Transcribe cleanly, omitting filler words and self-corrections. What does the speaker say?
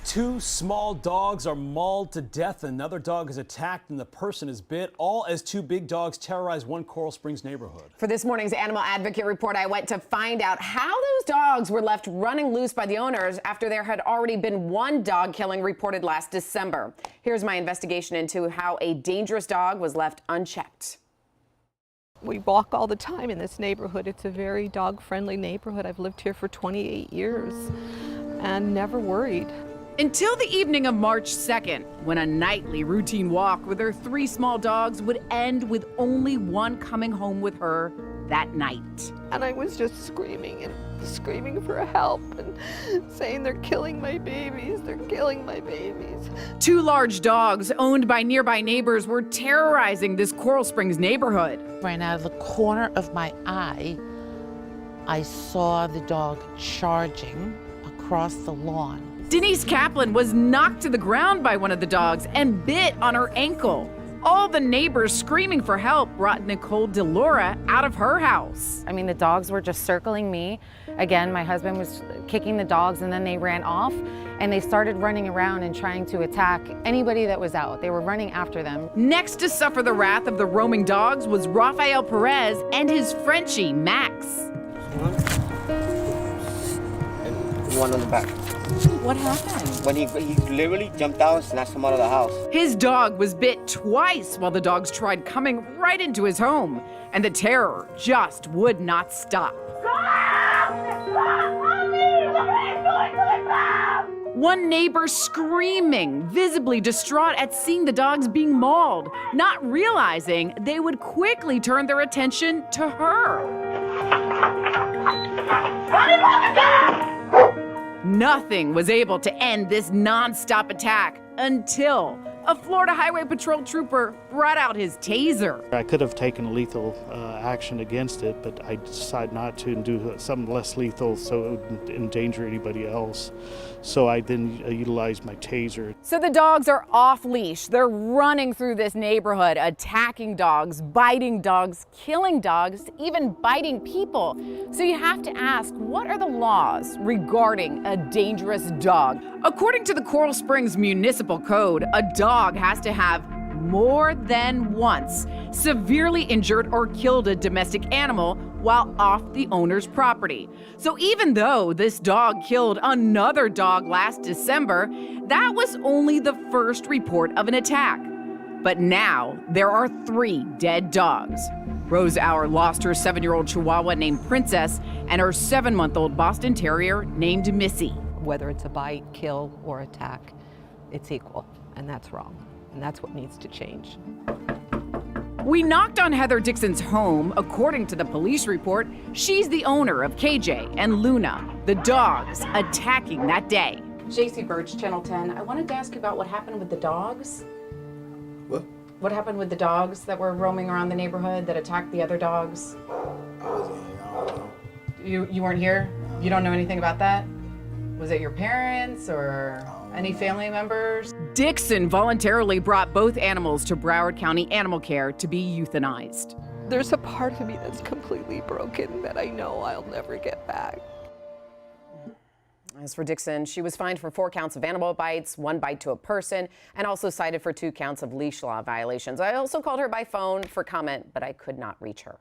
Two small dogs are mauled to death. Another dog is attacked and the person is bit, all as two big dogs terrorize one Coral Springs neighborhood. For this morning's Animal Advocate Report, I went to find out how those dogs were left running loose by the owners after there had already been one dog killing reported last December. Here's my investigation into how a dangerous dog was left unchecked. We walk all the time in this neighborhood. It's a very dog-friendly neighborhood. I've lived here for 28 years and never worried. Until the evening of March 2nd, when a nightly routine walk with her three small dogs would end with only one coming home with her that night. And I was just screaming and screaming for help and saying, they're killing my babies, they're killing my babies. Two large dogs owned by nearby neighbors were terrorizing this Coral Springs neighborhood. Right out of the corner of my eye, I saw the dog charging across the lawn. Denise Kaplan was knocked to the ground by one of the dogs and bit on her ankle. All the neighbors screaming for help brought Nicole DeLaura out of her house. I mean, the dogs were just circling me. Again, my husband was kicking the dogs and then they ran off and they started running around and trying to attack anybody that was out. They were running after them. Next to suffer the wrath of the roaming dogs was Rafael Perez and his Frenchie, Max. And one on the back. What happened? When he literally jumped out and snatched him out of the house. His dog was bit twice while the dogs tried coming right into his home, and the terror just would not stop. One neighbor screaming, visibly distraught at seeing the dogs being mauled, not realizing they would quickly turn their attention to her. Nothing was able to end this non-stop attack until a Florida Highway Patrol trooper brought out his taser. I could have taken lethal action against it, but I decided not to and do something less lethal so it wouldn't endanger anybody else. So I then utilized my taser. So the dogs are off leash. They're running through this neighborhood, attacking dogs, biting dogs, killing dogs, even biting people. So you have to ask, what are the laws regarding a dangerous dog? According to the Coral Springs Municipal Code, a dog has to have more than once severely injured or killed a domestic animal while off the owner's property. So even though this dog killed another dog last December, that was only the first report of an attack. But now there are 3 dead dogs. Rose Auer lost her 7-year-old Chihuahua named Princess and her 7-month-old Boston Terrier named Missy. Whether it's a bite, kill, or attack, it's equal, and that's wrong. And that's what needs to change. We knocked on Heather Dixon's home. According to the police report, she's the owner of KJ and Luna, the dogs attacking that day. JC Birch, Channel 10. I wanted to ask you about what happened with the dogs. What? What happened with the dogs that were roaming around the neighborhood that attacked the other dogs? I wasn't here. I don't know. You weren't here? You don't know anything about that? Was it your parents or any family members? Dixon voluntarily brought both animals to Broward County Animal Care to be euthanized. There's a part of me that's completely broken that I know I'll never get back. As for Dixon, she was fined for 4 counts of animal bites, 1 bite to a person, and also cited for 2 counts of leash law violations. I also called her by phone for comment, but I could not reach her.